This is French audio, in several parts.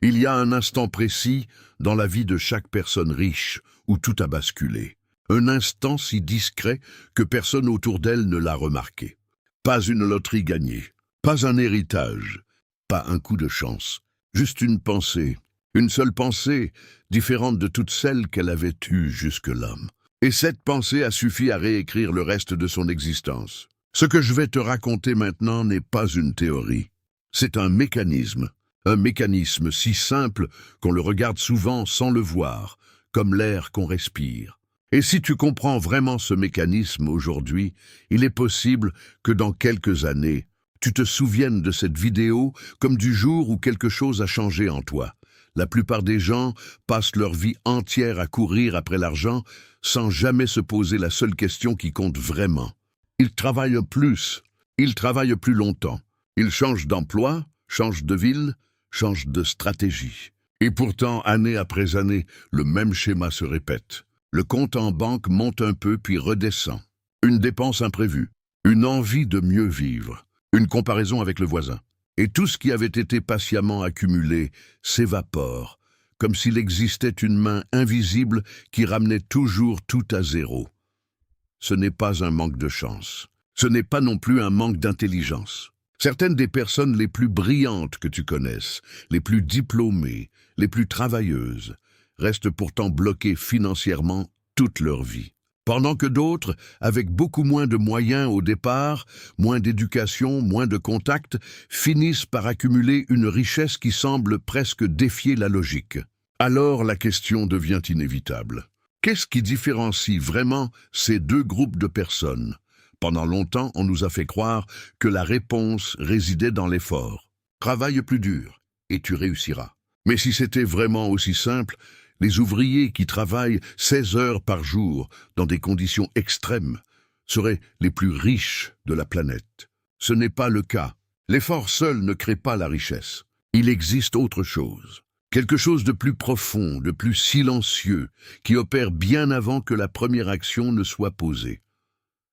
Il y a un instant précis dans la vie de chaque personne riche où tout a basculé. Un instant si discret que personne autour d'elle ne l'a remarqué. Pas une loterie gagnée, pas un héritage, pas un coup de chance, juste une pensée. Une seule pensée, différente de toutes celles qu'elle avait eues jusque-là. Et cette pensée a suffi à réécrire le reste de son existence. Ce que je vais te raconter maintenant n'est pas une théorie. C'est un mécanisme si simple qu'on le regarde souvent sans le voir, comme l'air qu'on respire. Et si tu comprends vraiment ce mécanisme aujourd'hui, il est possible que dans quelques années, tu te souviennes de cette vidéo comme du jour où quelque chose a changé en toi. La plupart des gens passent leur vie entière à courir après l'argent sans jamais se poser la seule question qui compte vraiment. Ils travaillent plus, ils travaillent plus longtemps, ils changent d'emploi, changent de ville, changent de stratégie. Et pourtant, année après année, le même schéma se répète. Le compte en banque monte un peu puis redescend. Une dépense imprévue, une envie de mieux vivre, une comparaison avec le voisin. Et tout ce qui avait été patiemment accumulé s'évapore, comme s'il existait une main invisible qui ramenait toujours tout à zéro. Ce n'est pas un manque de chance. Ce n'est pas non plus un manque d'intelligence. Certaines des personnes les plus brillantes que tu connaisses, les plus diplômées, les plus travailleuses, restent pourtant bloquées financièrement toute leur vie. Pendant que d'autres, avec beaucoup moins de moyens au départ, moins d'éducation, moins de contacts, finissent par accumuler une richesse qui semble presque défier la logique. Alors la question devient inévitable. Qu'est-ce qui différencie vraiment ces deux groupes de personnes? Pendant longtemps, on nous a fait croire que la réponse résidait dans l'effort. Travaille plus dur et tu réussiras. Mais si c'était vraiment aussi simple, les ouvriers qui travaillent 16 heures par jour dans des conditions extrêmes seraient les plus riches de la planète. Ce n'est pas le cas. L'effort seul ne crée pas la richesse. Il existe autre chose. Quelque chose de plus profond, de plus silencieux, qui opère bien avant que la première action ne soit posée.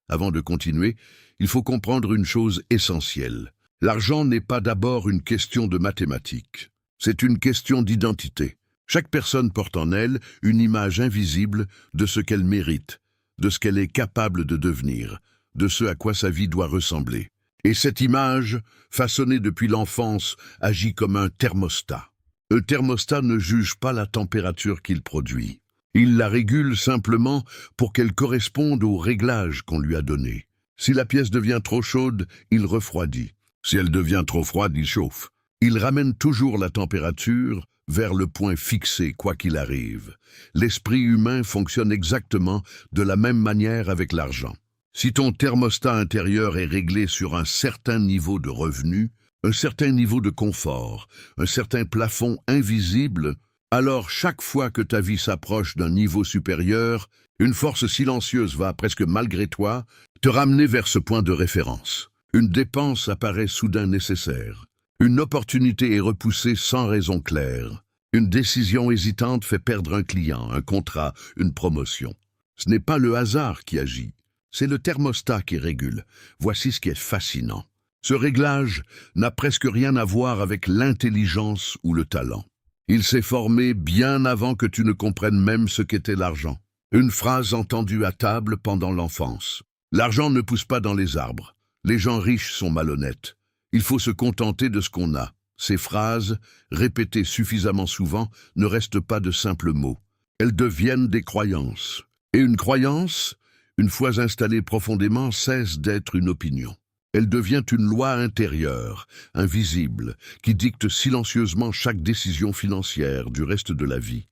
Avant de continuer, il faut comprendre une chose essentielle. L'argent n'est pas d'abord une question de mathématiques. C'est une question d'identité. Chaque personne porte en elle une image invisible de ce qu'elle mérite, de ce qu'elle est capable de devenir, de ce à quoi sa vie doit ressembler. Et cette image, façonnée depuis l'enfance, agit comme un thermostat. Le thermostat ne juge pas la température qu'il produit. Il la régule simplement pour qu'elle corresponde au réglage qu'on lui a donné. Si la pièce devient trop chaude, il refroidit. Si elle devient trop froide, il chauffe. Il ramène toujours la température vers le point fixé, quoi qu'il arrive. L'esprit humain fonctionne exactement de la même manière avec l'argent. Si ton thermostat intérieur est réglé sur un certain niveau de revenu, un certain niveau de confort, un certain plafond invisible, alors chaque fois que ta vie s'approche d'un niveau supérieur, une force silencieuse va, presque malgré toi, te ramener vers ce point de référence. Une dépense apparaît soudain nécessaire. Une opportunité est repoussée sans raison claire. Une décision hésitante fait perdre un client, un contrat, une promotion. Ce n'est pas le hasard qui agit, c'est le thermostat qui régule. Voici ce qui est fascinant. Ce réglage n'a presque rien à voir avec l'intelligence ou le talent. Il s'est formé bien avant que tu ne comprennes même ce qu'était l'argent. Une phrase entendue à table pendant l'enfance. L'argent ne pousse pas dans les arbres. Les gens riches sont malhonnêtes. Il faut se contenter de ce qu'on a. Ces phrases, répétées suffisamment souvent, ne restent pas de simples mots. Elles deviennent des croyances. Et une croyance, une fois installée profondément, cesse d'être une opinion. Elle devient une loi intérieure, invisible, qui dicte silencieusement chaque décision financière du reste de la vie.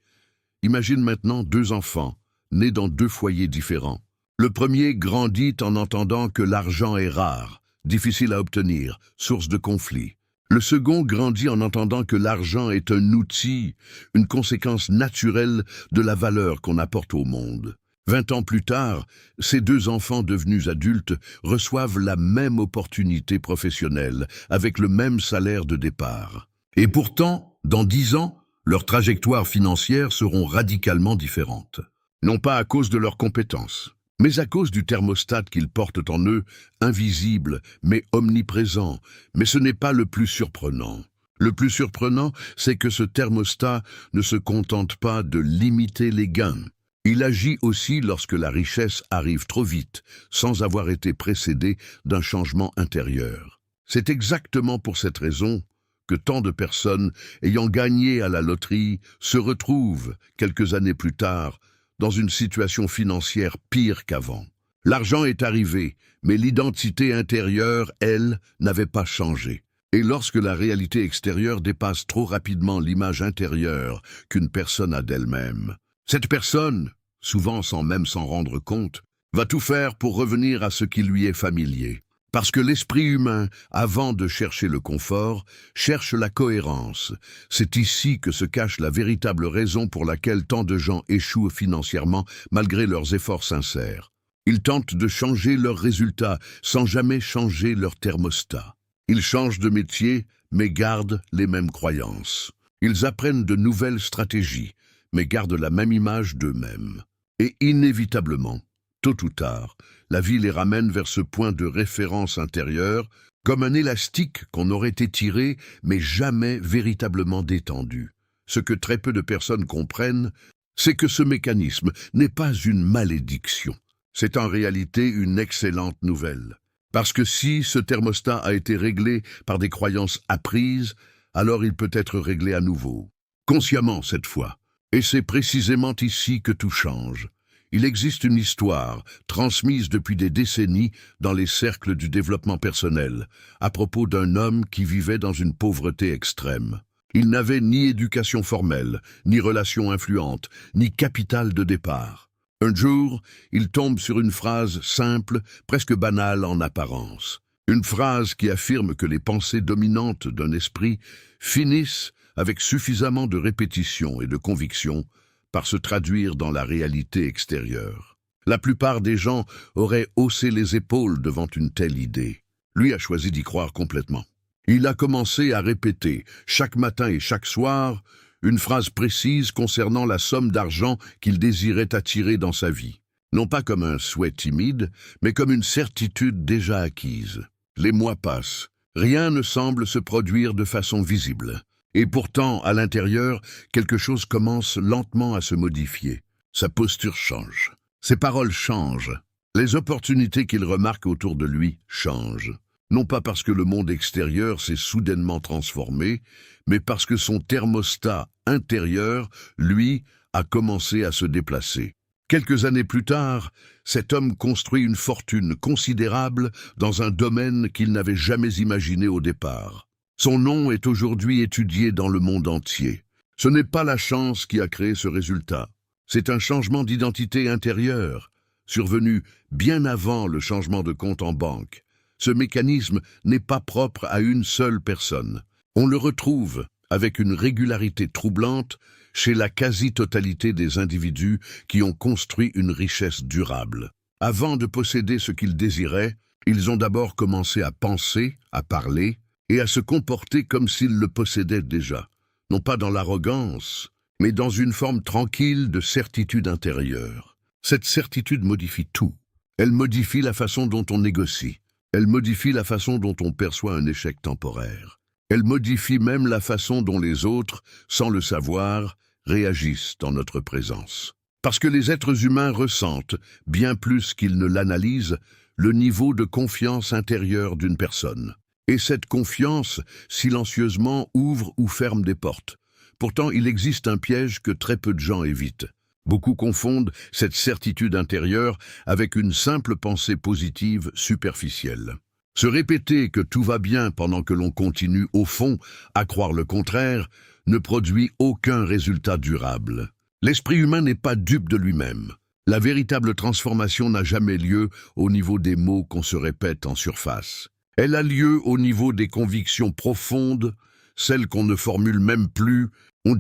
Imagine maintenant deux enfants, nés dans deux foyers différents. Le premier grandit en entendant que l'argent est rare, difficile à obtenir, source de conflits. Le second grandit en entendant que l'argent est un outil, une conséquence naturelle de la valeur qu'on apporte au monde. 20 ans plus tard, ces deux enfants devenus adultes reçoivent la même opportunité professionnelle, avec le même salaire de départ. Et pourtant, dans 10 ans, leurs trajectoires financières seront radicalement différentes. Non pas à cause de leurs compétences, mais à cause du thermostat qu'ils portent en eux, invisible mais omniprésent. Mais ce n'est pas le plus surprenant. Le plus surprenant, c'est que ce thermostat ne se contente pas de limiter les gains. Il agit aussi lorsque la richesse arrive trop vite, sans avoir été précédée d'un changement intérieur. C'est exactement pour cette raison que tant de personnes ayant gagné à la loterie se retrouvent, quelques années plus tard, dans une situation financière pire qu'avant. L'argent est arrivé, mais l'identité intérieure, elle, n'avait pas changé. Et lorsque la réalité extérieure dépasse trop rapidement l'image intérieure qu'une personne a d'elle-même, cette personne, souvent sans même s'en rendre compte, va tout faire pour revenir à ce qui lui est familier. Parce que l'esprit humain, avant de chercher le confort, cherche la cohérence. C'est ici que se cache la véritable raison pour laquelle tant de gens échouent financièrement malgré leurs efforts sincères. Ils tentent de changer leurs résultats sans jamais changer leur thermostat. Ils changent de métier, mais gardent les mêmes croyances. Ils apprennent de nouvelles stratégies, mais gardent la même image d'eux-mêmes. Et inévitablement, tôt ou tard, la vie les ramène vers ce point de référence intérieur, comme un élastique qu'on aurait étiré, mais jamais véritablement détendu. Ce que très peu de personnes comprennent, c'est que ce mécanisme n'est pas une malédiction. C'est en réalité une excellente nouvelle. Parce que si ce thermostat a été réglé par des croyances apprises, alors il peut être réglé à nouveau. Consciemment cette fois. Et c'est précisément ici que tout change. Il existe une histoire, transmise depuis des décennies dans les cercles du développement personnel, à propos d'un homme qui vivait dans une pauvreté extrême. Il n'avait ni éducation formelle, ni relations influentes, ni capital de départ. Un jour, il tombe sur une phrase simple, presque banale en apparence. Une phrase qui affirme que les pensées dominantes d'un esprit finissent, avec suffisamment de répétition et de conviction, par se traduire dans la réalité extérieure. La plupart des gens auraient haussé les épaules devant une telle idée. Lui a choisi d'y croire complètement. Il a commencé à répéter, chaque matin et chaque soir, une phrase précise concernant la somme d'argent qu'il désirait attirer dans sa vie. Non pas comme un souhait timide, mais comme une certitude déjà acquise. Les mois passent. Rien ne semble se produire de façon visible. Et pourtant, à l'intérieur, quelque chose commence lentement à se modifier. Sa posture change. Ses paroles changent. Les opportunités qu'il remarque autour de lui changent. Non pas parce que le monde extérieur s'est soudainement transformé, mais parce que son thermostat intérieur, lui, a commencé à se déplacer. Quelques années plus tard, cet homme construit une fortune considérable dans un domaine qu'il n'avait jamais imaginé au départ. Son nom est aujourd'hui étudié dans le monde entier. Ce n'est pas la chance qui a créé ce résultat. C'est un changement d'identité intérieure, survenu bien avant le changement de compte en banque. Ce mécanisme n'est pas propre à une seule personne. On le retrouve, avec une régularité troublante, chez la quasi-totalité des individus qui ont construit une richesse durable. Avant de posséder ce qu'ils désiraient, ils ont d'abord commencé à penser, à parler, et à se comporter comme s'ils le possédaient déjà, non pas dans l'arrogance, mais dans une forme tranquille de certitude intérieure. Cette certitude modifie tout. Elle modifie la façon dont on négocie. Elle modifie la façon dont on perçoit un échec temporaire. Elle modifie même la façon dont les autres, sans le savoir, réagissent en notre présence. Parce que les êtres humains ressentent, bien plus qu'ils ne l'analysent, le niveau de confiance intérieure d'une personne. Et cette confiance, silencieusement, ouvre ou ferme des portes. Pourtant, il existe un piège que très peu de gens évitent. Beaucoup confondent cette certitude intérieure avec une simple pensée positive superficielle. Se répéter que tout va bien pendant que l'on continue, au fond, à croire le contraire, ne produit aucun résultat durable. L'esprit humain n'est pas dupe de lui-même. La véritable transformation n'a jamais lieu au niveau des mots qu'on se répète en surface. Elle a lieu au niveau des convictions profondes, celles qu'on ne formule même plus,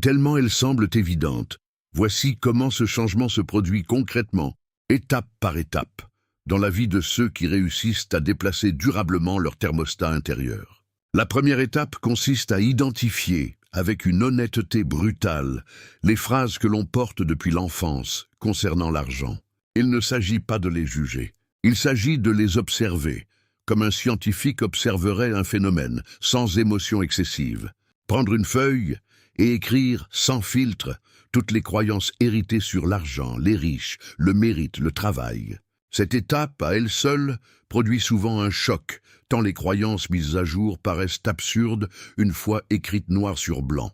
tellement elles semblent évidentes. Voici comment ce changement se produit concrètement, étape par étape, dans la vie de ceux qui réussissent à déplacer durablement leur thermostat intérieur. La première étape consiste à identifier, avec une honnêteté brutale, les phrases que l'on porte depuis l'enfance concernant l'argent. Il ne s'agit pas de les juger, il s'agit de les observer, comme un scientifique observerait un phénomène, sans émotion excessive. Prendre une feuille et écrire sans filtre toutes les croyances héritées sur l'argent, les riches, le mérite, le travail. Cette étape, à elle seule, produit souvent un choc, tant les croyances mises à jour paraissent absurdes une fois écrites noir sur blanc.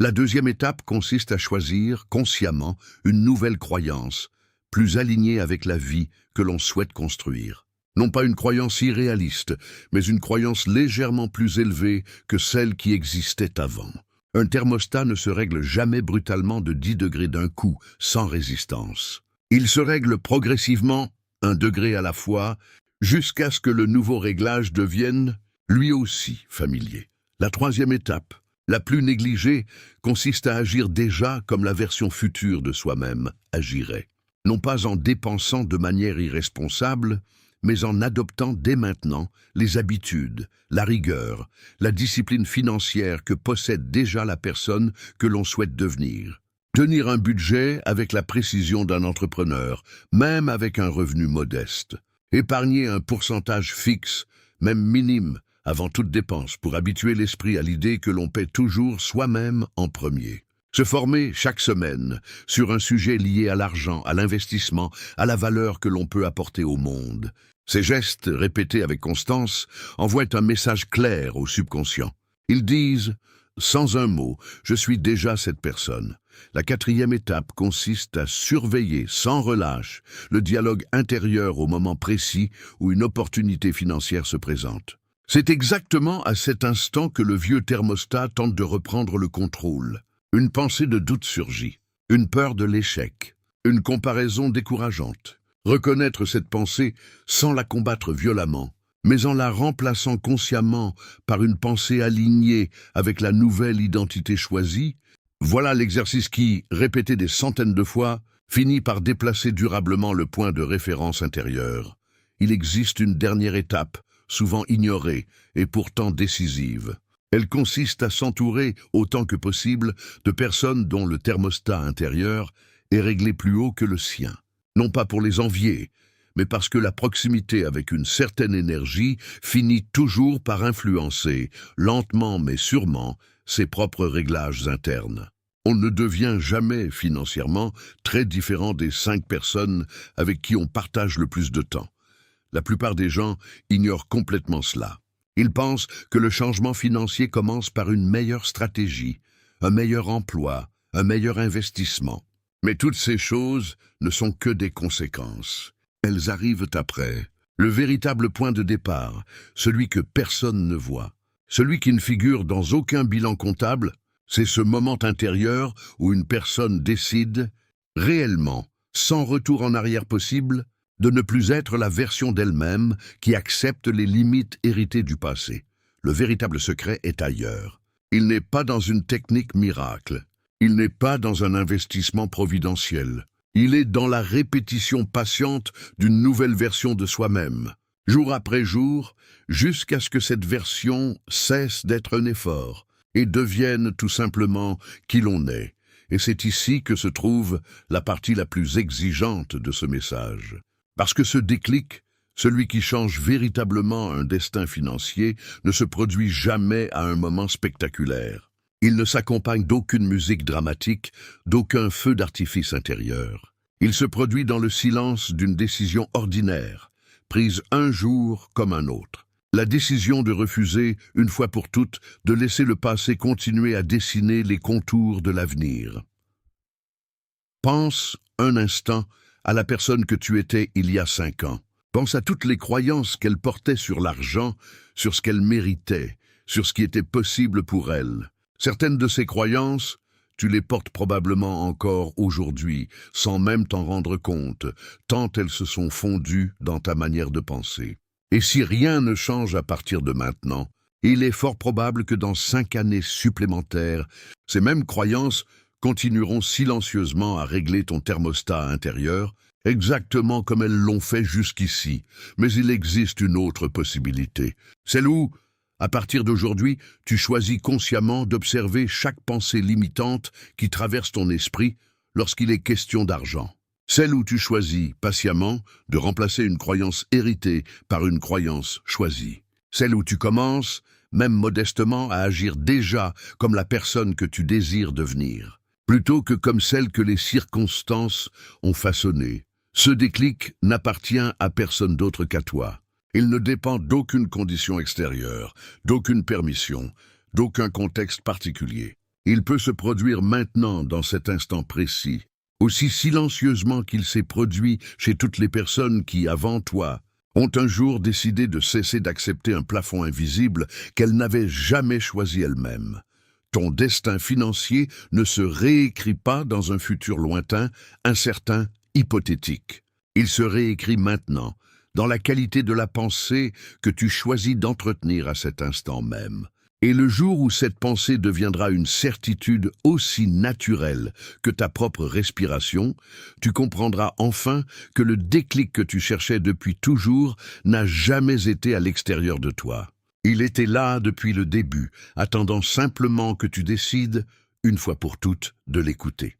La deuxième étape consiste à choisir, consciemment, une nouvelle croyance, plus alignée avec la vie que l'on souhaite construire. Non pas une croyance irréaliste, mais une croyance légèrement plus élevée que celle qui existait avant. Un thermostat ne se règle jamais brutalement de 10 degrés d'un coup, sans résistance. Il se règle progressivement, 1 degré à la fois, jusqu'à ce que le nouveau réglage devienne, lui aussi, familier. La troisième étape, la plus négligée, consiste à agir déjà comme la version future de soi-même agirait. Non pas en dépensant de manière irresponsable, mais en adoptant dès maintenant les habitudes, la rigueur, la discipline financière que possède déjà la personne que l'on souhaite devenir. Tenir un budget avec la précision d'un entrepreneur, même avec un revenu modeste. Épargner un pourcentage fixe, même minime, avant toute dépense, pour habituer l'esprit à l'idée que l'on paie toujours soi-même en premier. Se former chaque semaine sur un sujet lié à l'argent, à l'investissement, à la valeur que l'on peut apporter au monde. Ces gestes, répétés avec constance, envoient un message clair au subconscient. Ils disent « Sans un mot, je suis déjà cette personne ». La quatrième étape consiste à surveiller sans relâche le dialogue intérieur au moment précis où une opportunité financière se présente. C'est exactement à cet instant que le vieux thermostat tente de reprendre le contrôle. Une pensée de doute surgit, une peur de l'échec, une comparaison décourageante. Reconnaître cette pensée sans la combattre violemment, mais en la remplaçant consciemment par une pensée alignée avec la nouvelle identité choisie, voilà l'exercice qui, répété des centaines de fois, finit par déplacer durablement le point de référence intérieur. Il existe une dernière étape, souvent ignorée et pourtant décisive. Elle consiste à s'entourer, autant que possible, de personnes dont le thermostat intérieur est réglé plus haut que le sien. Non pas pour les envier, mais parce que la proximité avec une certaine énergie finit toujours par influencer, lentement mais sûrement, ses propres réglages internes. On ne devient jamais, financièrement, très différent des 5 personnes avec qui on partage le plus de temps. La plupart des gens ignorent complètement cela. Ils pensent que le changement financier commence par une meilleure stratégie, un meilleur emploi, un meilleur investissement. Mais toutes ces choses ne sont que des conséquences. Elles arrivent après. Le véritable point de départ, celui que personne ne voit, celui qui ne figure dans aucun bilan comptable, c'est ce moment intérieur où une personne décide, réellement, sans retour en arrière possible, de ne plus être la version d'elle-même qui accepte les limites héritées du passé. Le véritable secret est ailleurs. Il n'est pas dans une technique miracle. Il n'est pas dans un investissement providentiel. Il est dans la répétition patiente d'une nouvelle version de soi-même, jour après jour, jusqu'à ce que cette version cesse d'être un effort et devienne tout simplement qui l'on est. Et c'est ici que se trouve la partie la plus exigeante de ce message. Parce que ce déclic, celui qui change véritablement un destin financier, ne se produit jamais à un moment spectaculaire. Il ne s'accompagne d'aucune musique dramatique, d'aucun feu d'artifice intérieur. Il se produit dans le silence d'une décision ordinaire, prise un jour comme un autre. La décision de refuser, une fois pour toutes, de laisser le passé continuer à dessiner les contours de l'avenir. Pense un instant à la personne que tu étais il y a 5 ans. Pense à toutes les croyances qu'elle portait sur l'argent, sur ce qu'elle méritait, sur ce qui était possible pour elle. Certaines de ces croyances, tu les portes probablement encore aujourd'hui, sans même t'en rendre compte, tant elles se sont fondues dans ta manière de penser. Et si rien ne change à partir de maintenant, il est fort probable que dans 5 années supplémentaires, ces mêmes croyances continueront silencieusement à régler ton thermostat intérieur, exactement comme elles l'ont fait jusqu'ici. Mais il existe une autre possibilité, celle où, à partir d'aujourd'hui, tu choisis consciemment d'observer chaque pensée limitante qui traverse ton esprit lorsqu'il est question d'argent. Celle où tu choisis, patiemment, de remplacer une croyance héritée par une croyance choisie. Celle où tu commences, même modestement, à agir déjà comme la personne que tu désires devenir, plutôt que comme celle que les circonstances ont façonnée. Ce déclic n'appartient à personne d'autre qu'à toi. Il ne dépend d'aucune condition extérieure, d'aucune permission, d'aucun contexte particulier. Il peut se produire maintenant, dans cet instant précis, aussi silencieusement qu'il s'est produit chez toutes les personnes qui, avant toi, ont un jour décidé de cesser d'accepter un plafond invisible qu'elles n'avaient jamais choisi elles-mêmes. Ton destin financier ne se réécrit pas dans un futur lointain, incertain, hypothétique. Il se réécrit maintenant, dans la qualité de la pensée que tu choisis d'entretenir à cet instant même. Et le jour où cette pensée deviendra une certitude aussi naturelle que ta propre respiration, tu comprendras enfin que le déclic que tu cherchais depuis toujours n'a jamais été à l'extérieur de toi. Il était là depuis le début, attendant simplement que tu décides, une fois pour toutes, de l'écouter.